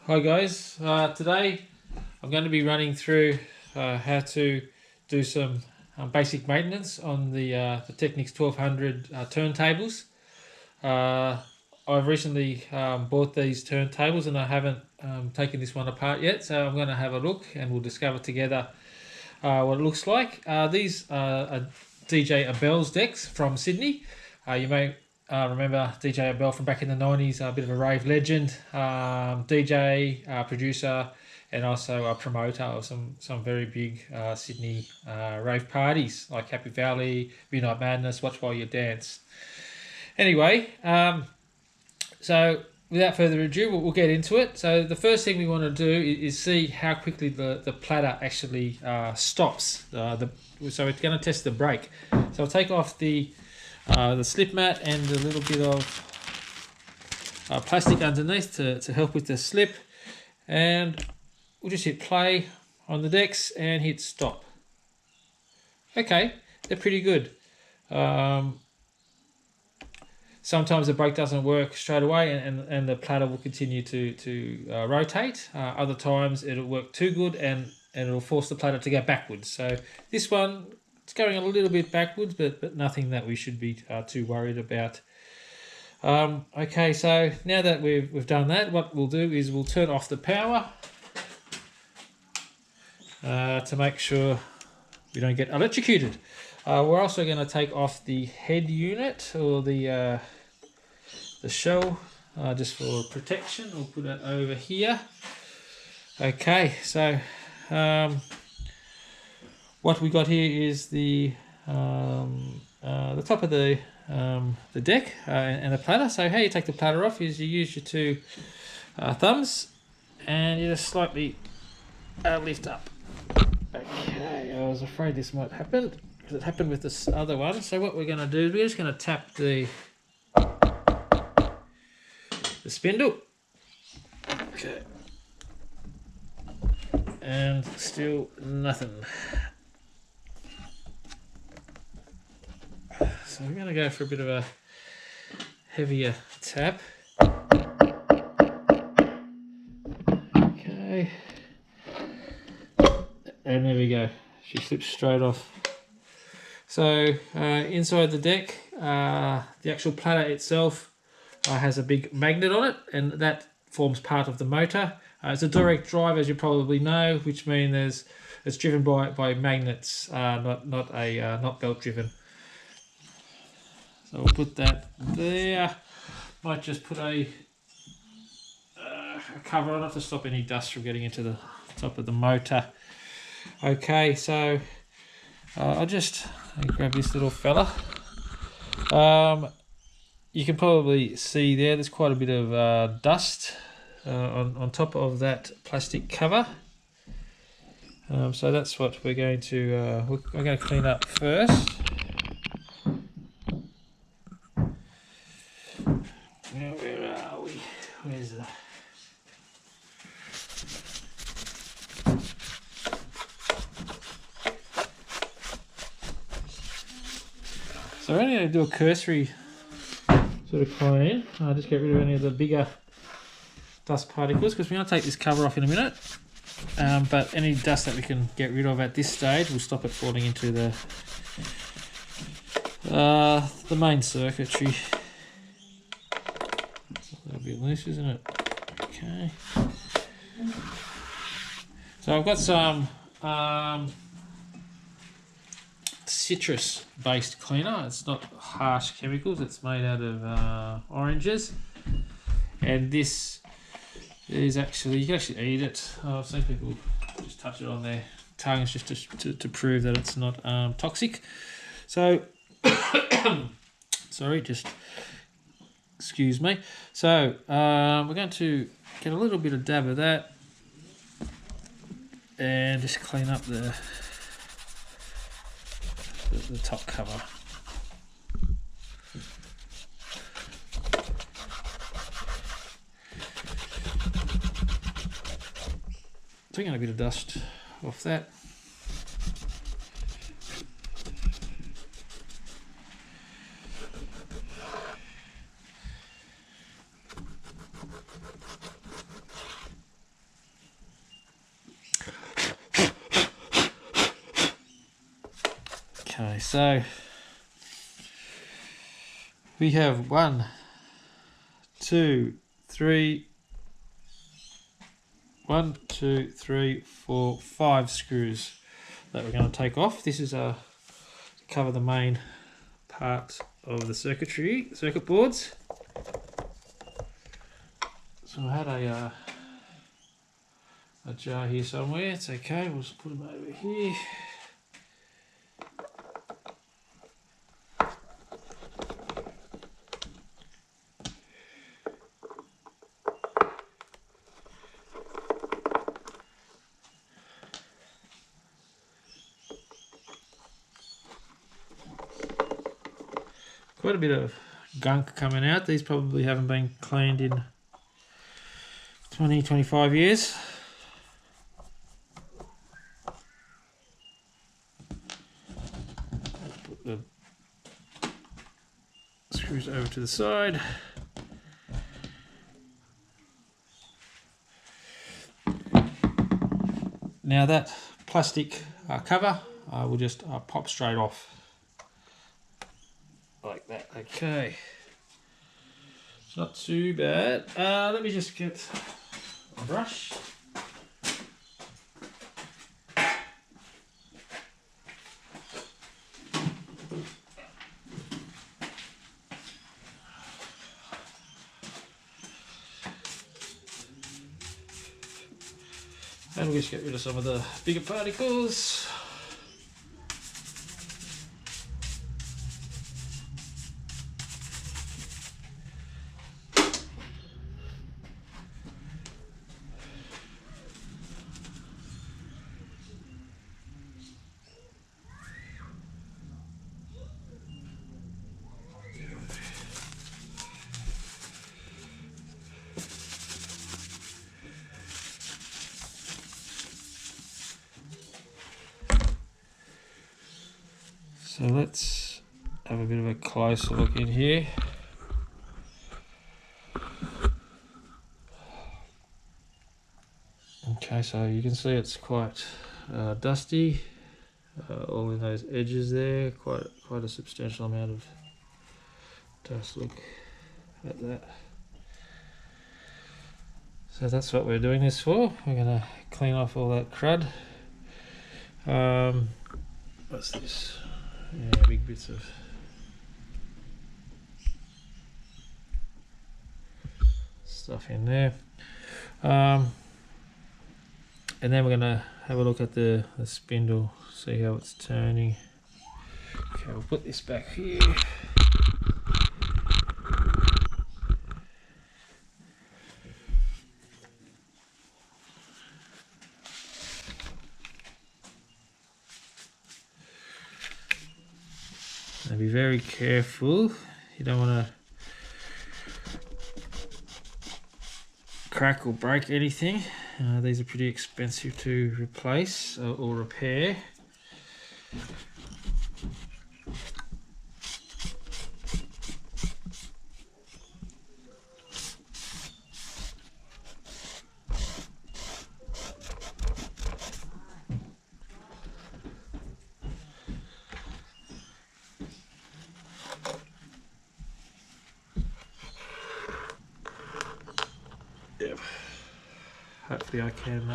Hi guys, today I'm going to be running through how to do some basic maintenance on the Technics 1200 turntables. I've recently bought these turntables and I haven't taken this one apart yet, so I'm going to have a look and we'll discover together what it looks like. These are DJ Abel's decks from Sydney. You may remember DJ Abel from back in the 90s, a bit of a rave legend, DJ, producer, and also a promoter of some very big Sydney rave parties like Happy Valley, Midnight Madness, Watch While You Dance. Anyway, so without further ado, we'll get into it. So the first thing we want to do is see how quickly the platter actually stops. So it's going to test the brake. So I'll take off the slip mat and a little bit of plastic underneath to help with the slip, and we'll just hit play on the decks and hit stop. Okay, they're pretty good. Sometimes the brake doesn't work straight away and the platter will continue to rotate. Other times it'll work too good and it'll force the platter to go backwards. So this one, it's going a little bit backwards, but nothing that we should be too worried about. Okay, so now that we've done that, what we'll do is we'll turn off the power to make sure we don't get electrocuted. We're also going to take off the head unit or the shell just for protection. We'll put it over here. Okay, so what we got here is the top of the deck and the platter. So how you take the platter off is you use your two thumbs and you just slightly lift up. Okay, I was afraid this might happen because it happened with this other one. So what we're going to do is we're just going to tap the spindle. Okay. And still nothing. So we're going to go for a bit of a heavier tap. Okay. And there we go. She slips straight off. So inside the deck, the actual platter itself has a big magnet on it, and that forms part of the motor. It's a direct drive, as you probably know, which means it's driven by magnets, not belt driven. So we'll put that there. Might just put a cover on it to stop any dust from getting into the top of the motor. Okay, so I'll just grab this little fella. You can probably see there's quite a bit of dust on top of that plastic cover. So that's what we're going to clean up first. Now, where are we? Where's the... So we're only going to do a cursory sort of clean. I'll just get rid of any of the bigger dust particles because we're going to take this cover off in a minute. But any dust that we can get rid of at this stage will stop it falling into the main circuitry. It's a little bit loose, isn't it? Okay. So I've got some citrus-based cleaner. It's not harsh chemicals. It's made out of oranges, and this is actually, you can actually eat it. I've seen people just touch it on their tongues just to prove that it's not toxic. So, sorry, just excuse me. So we're going to get a little bit of dab of that and just clean up the top cover. Taking a bit of dust off that. Okay, so we have 1, 2, 3, 1, 2, 3, 4, 5 screws that we're going to take off. This is to cover the main part of the circuit boards. So I had a jar here somewhere. It's okay. We'll just put them over here. Quite a bit of gunk coming out. These probably haven't been cleaned in 20, 25 years. Put the screws over to the side. Now that plastic cover will just pop straight off. Like that. Okay, it's not too bad. Let me just get a brush. And we'll just get rid of some of the bigger particles. So let's have a bit of a closer look in here. Okay, so you can see it's quite dusty, all in those edges there, quite a substantial amount of dust. Look at that. So that's what we're doing this for. We're going to clean off all that crud. What's this? Yeah, big bits of stuff in there. And then we're going to have a look at the spindle, see how it's turning. Okay, we'll put this back here. Now be very careful, you don't want to crack or break anything. These are pretty expensive to replace or repair. Yep. Hopefully I can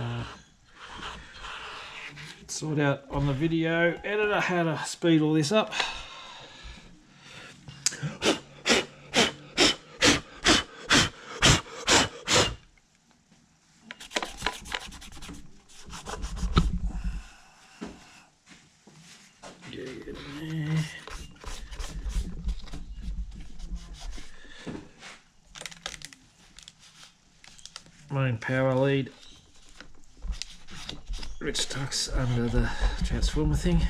sort out on the video editor how to speed all this up. Main power lead, which tucks under the transformer thing.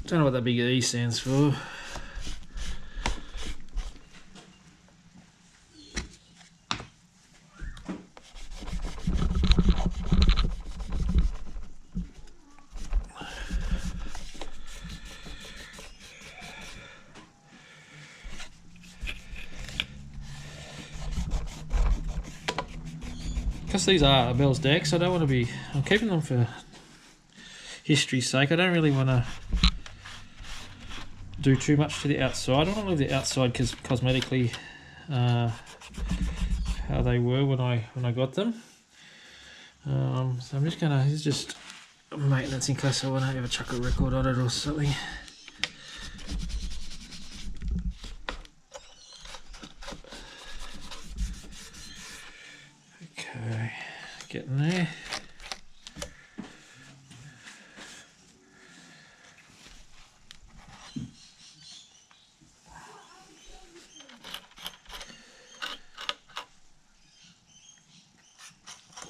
Don't know what that big E stands for. because these are Bell's decks, I don't want to be, I'm keeping them for history's sake. I don't really want to do too much to the outside. I don't want to leave the outside because cosmetically how they were when I got them. So I'm just gonna, this is just maintenance in case I want to ever chuck a record on it or something. Okay, getting there.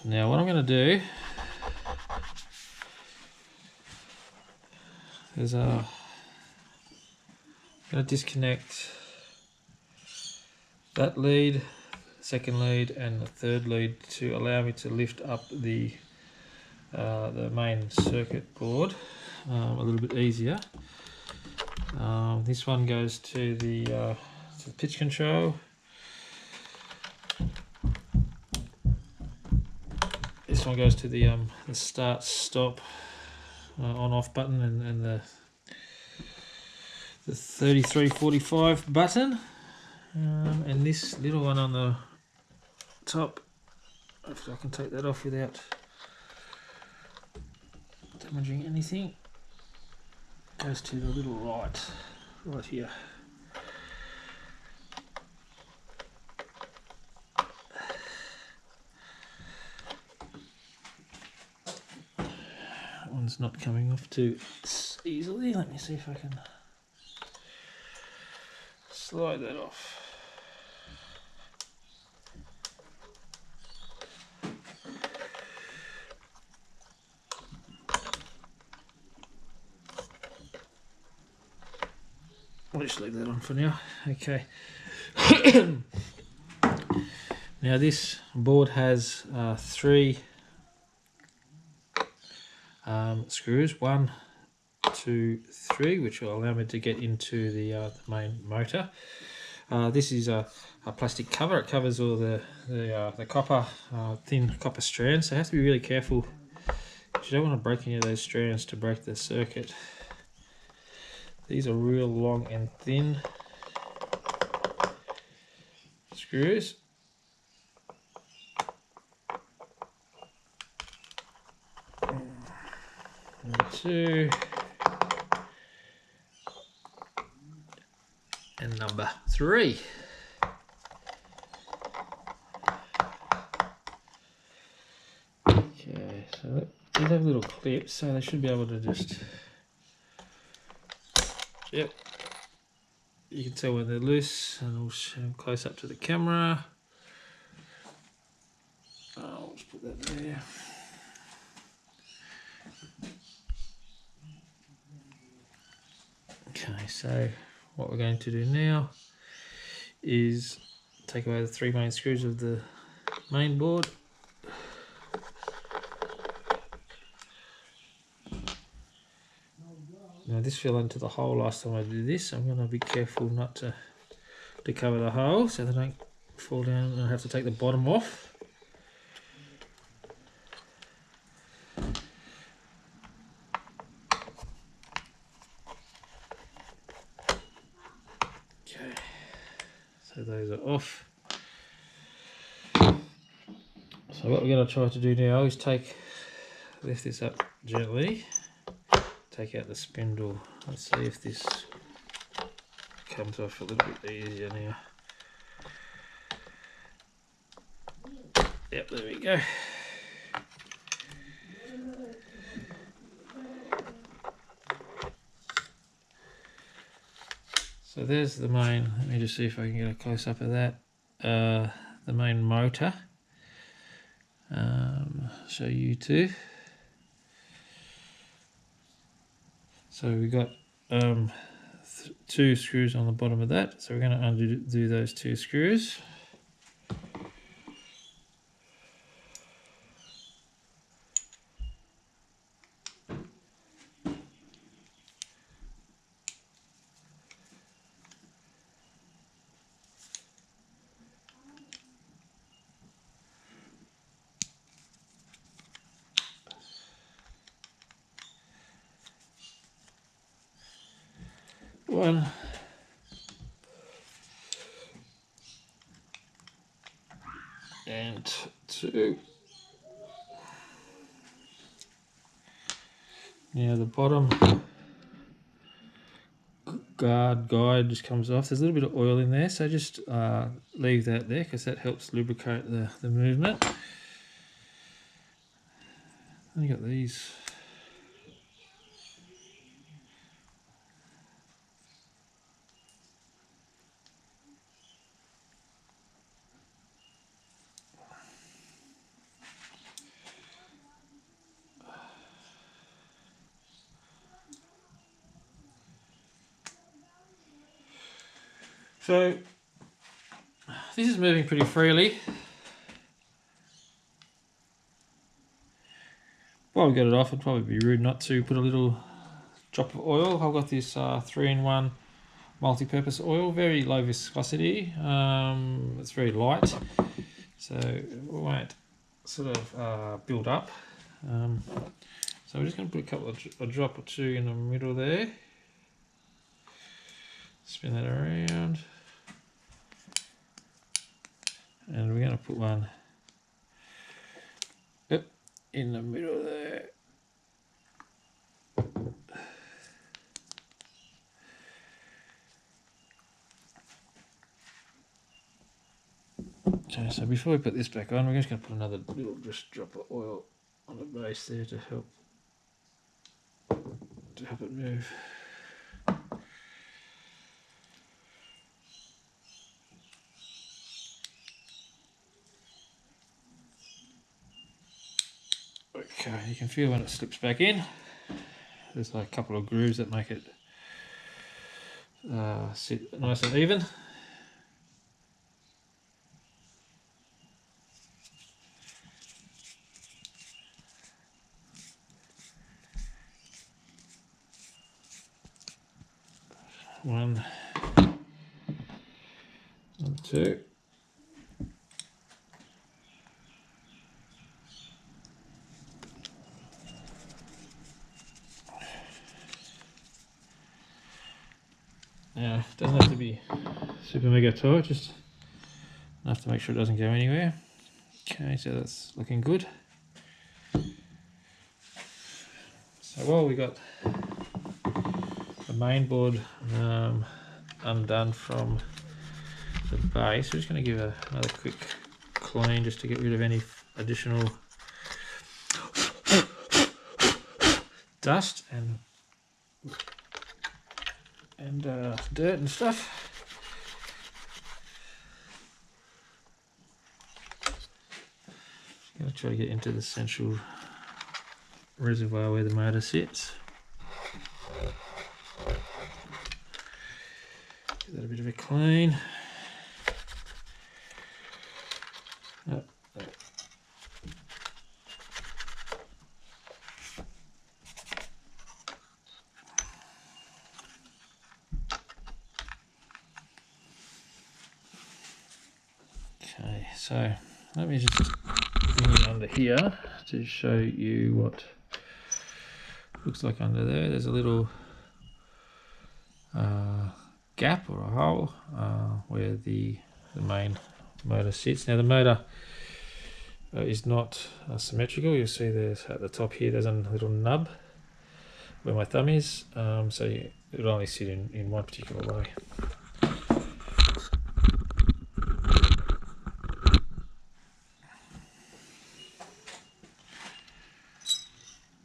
Now what I'm going to do is I'm going to disconnect that lead, second lead and the third lead to allow me to lift up the main circuit board a little bit easier. This one goes to the pitch control. This one goes to the start stop on off button and the 3345 button, and this little one on the top, if I can take that off without damaging anything, goes to the little light right here. That one's not coming off too easily. Let me see if I can slide that off. I'll just leave that on for now. Okay. Now this board has 3 screws, 1, 2, 3, which will allow me to get into the main motor. This is a plastic cover. It covers all the copper, thin copper strands. So you have to be really careful. You don't want to break any of those strands to break the circuit. These are real long and thin screws. Number 2 and number 3. Okay, so these have little clips, so they should be able to just, yep, you can tell when they're loose, and we'll show them close up to the camera. I'll just put that there. Okay, so what we're going to do now is take away the 3 main screws of the main board. Now this fell into the hole last time I did this. I'm going to be careful not to cover the hole so they don't fall down and I have to take the bottom off. Okay, so those are off. So what we're going to try to do now is lift this up gently, take out the spindle. Let's see if this comes off a little bit easier now. Yep, there we go. So there's the main, let me just see if I can get a close up of that. The main motor. Show you two. So we got 2 screws on the bottom of that. So we're going to undo those 2 screws. one. And two. Now the bottom guide just comes off. There's a little bit of oil in there, so just leave that there because that helps lubricate the movement. And you got these. So this is moving pretty freely. While we got it off, it'd probably be rude not to put a little drop of oil. I've got this 3-in-1 multi-purpose oil, very low viscosity. It's very light, so it won't sort of build up. So we're just going to put a drop or two in the middle there. Spin that around. And we're going to put one in the middle there. Okay, so before we put this back on, we're just going to put another little just drop of oil on the base there to help it move. Okay, you can feel when it slips back in. There's like a couple of grooves that make it sit nice and even. One, two. Now, it doesn't have to be super mega tight, just enough to make sure it doesn't go anywhere. Okay, so that's looking good. So while we got the main board undone from the base, we're just going to give another quick clean just to get rid of any additional dust and dirt and stuff. I'm going to try to get into the central reservoir where the motor sits. Give that a bit of a clean. Okay, so let me just bring it under here to show you what it looks like under there. There's a little gap or a hole where the main motor sits. Now the motor is not symmetrical. You'll see there's at the top here there's a little nub where my thumb is, so it'll only sit in one particular way.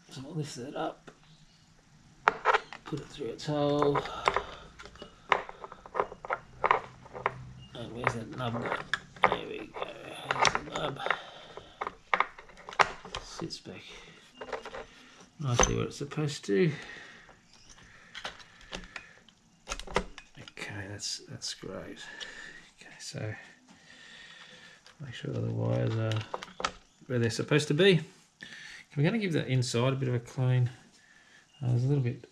So I'll lift that up, put it through its hole, and where's that nub going? There we go, there's the nub. Sits back nicely where it's supposed to. Okay, that's great. Okay, so make sure the wires are where they're supposed to be. We're going to give that inside a bit of a clean. It's a little bit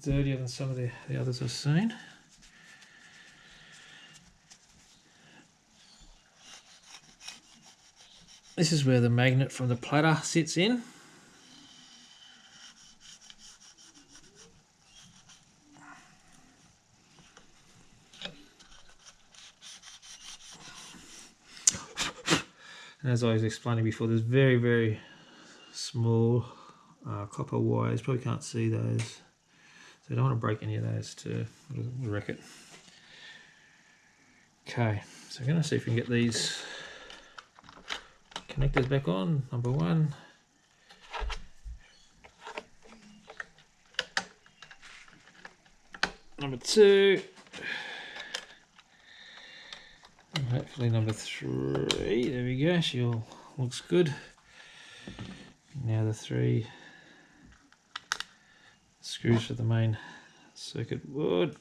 dirtier than some of the others I've seen. This is where the magnet from the platter sits in. And as I was explaining before, there's very, very small copper wires. Probably can't see those, so I don't want to break any of those to wreck it. Okay, so I'm going to see if we can get these connectors back on. Number one. Number two. And hopefully number three. There we go. She all looks good. Now the 3 screws for the main circuit board.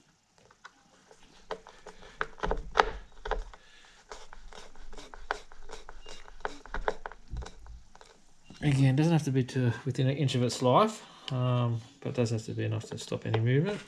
Again, doesn't have to be to within an inch of its life, but it does have to be enough to stop any movement.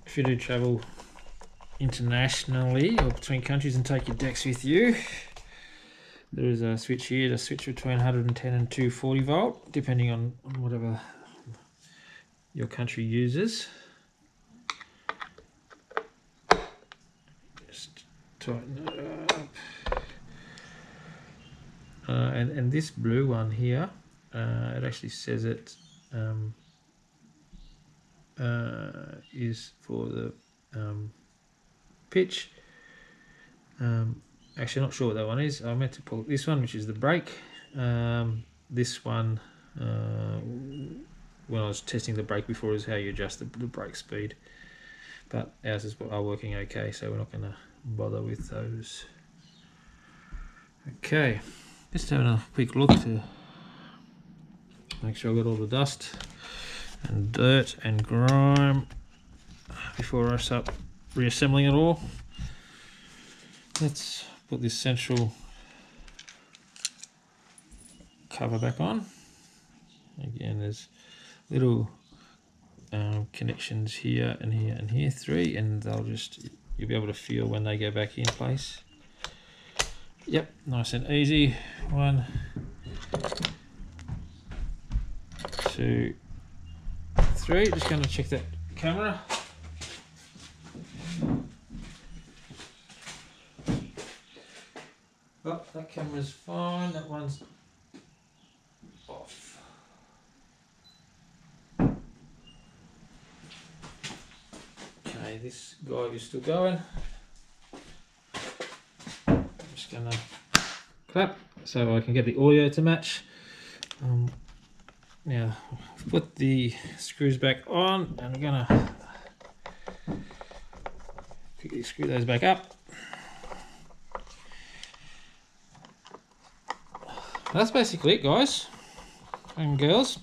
If you do travel internationally or between countries and take your decks with you, there is a switch here to switch between 110 and 240 volt, depending on whatever your country uses. Just tighten it up. And this blue one here, it actually says it is for the pitch. Actually, not sure what that one is. I meant to pull this one, which is the brake. This one, when I was testing the brake before, is how you adjust the brake speed. But ours are working okay, so we're not going to bother with those. Okay, just having a quick look to make sure I got all the dust and dirt and grime before I start reassembling it all. Let's put this central cover back on. Again, there's little connections here and here and here, 3, and you'll be able to feel when they go back in place. Yep, nice and easy. 1, 2, 3. Just going to check that camera. Oh, that camera's fine. That one's off. Okay, this guide is still going. I'm just going to clap so I can get the audio to match. Now, I've put the screws back on, and I'm going to quickly screw those back up. That's basically it, guys and girls.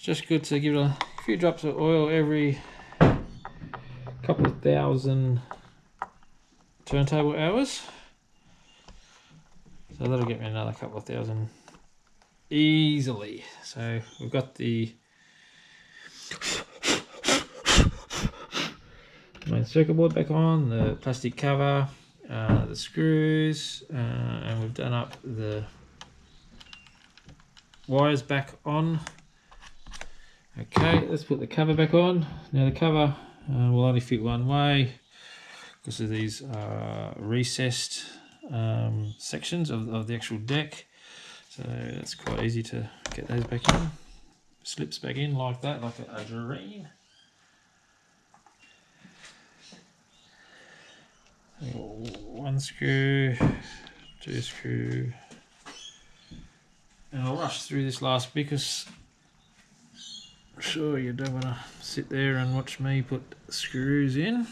Just good to give it a few drops of oil every couple of thousand turntable hours. So that'll get me another couple of thousand easily. So we've got the main circuit board back on, the plastic cover, the screws, and we've done up the wires back on. Okay, let's put the cover back on. Now the cover will only fit one way because of these recessed sections of the actual deck, so it's quite easy to get those back in. Slips back in like that, like a dream. One screw, 2 screw, and I'll rush through this last bit because I'm sure you don't want to sit there and watch me put screws in.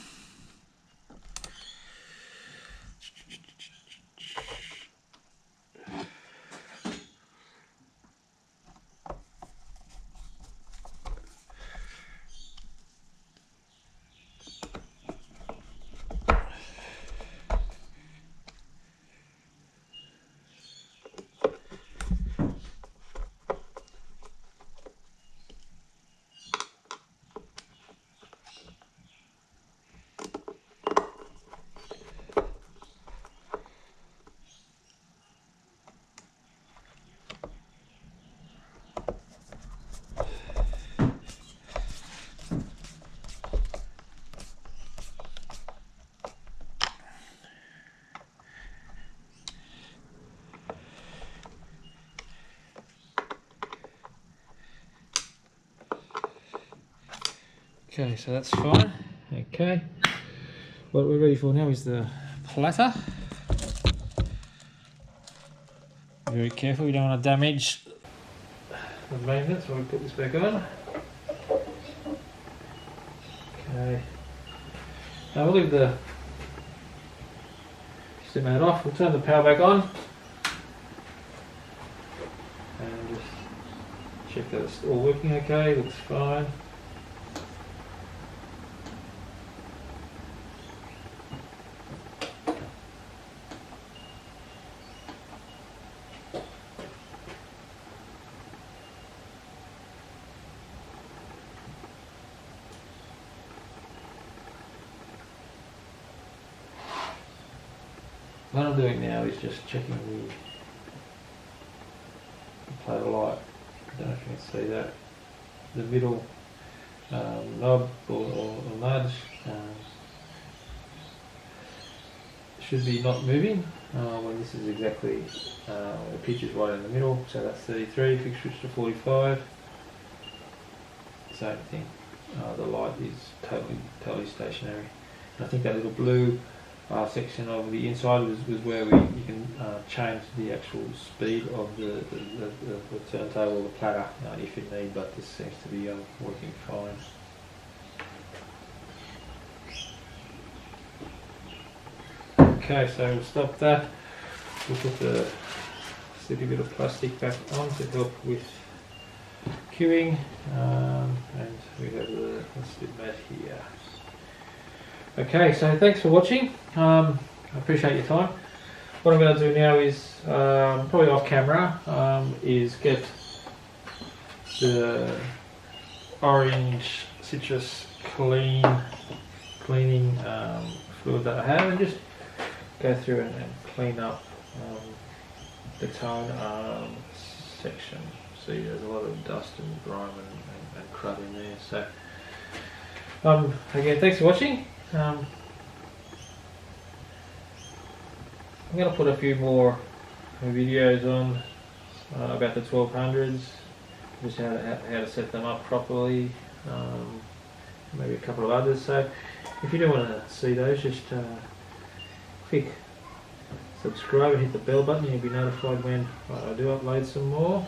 Okay, so that's fine. Okay, what we're ready for now is the platter. Very careful, we don't want to damage the magnets when we put this back on. Okay, now we'll leave the stem out off, we'll turn the power back on and just check that it's all working okay, looks fine. What I'm doing now is just checking the platter light. I don't know if you can see that. The middle knob or nudge should be not moving when this is exactly, the pitch is right in the middle, so that's 33, if you switch to 45. Same thing, the light is totally stationary. And I think that little blue section of the inside was where you can change the actual speed of the turntable or the platter if you need, but this seems to be working fine. Okay, so we'll stop that. We'll put the sticky bit of plastic back on to help with queuing, and we have the slip mat here. Okay, so thanks for watching. I appreciate your time. What I'm going to do now is, probably off camera, is get the orange citrus cleaning fluid that I have and just go through and clean up the tone section. See, there's a lot of dust and grime and crud in there. So again, thanks for watching. I'm going to put a few more videos on about the 1200s, just how to set them up properly, maybe a couple of others. So if you do want to see those, just click subscribe and hit the bell button, you'll be notified when I do upload some more.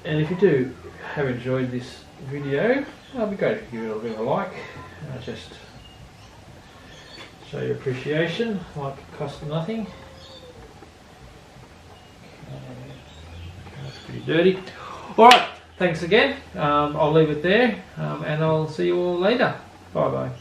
And if you do have enjoyed this video, it'd be great if you give it a bit of a like, just show your appreciation. Like costs nothing. That's pretty dirty. Alright, thanks again. I'll leave it there, and I'll see you all later. Bye bye.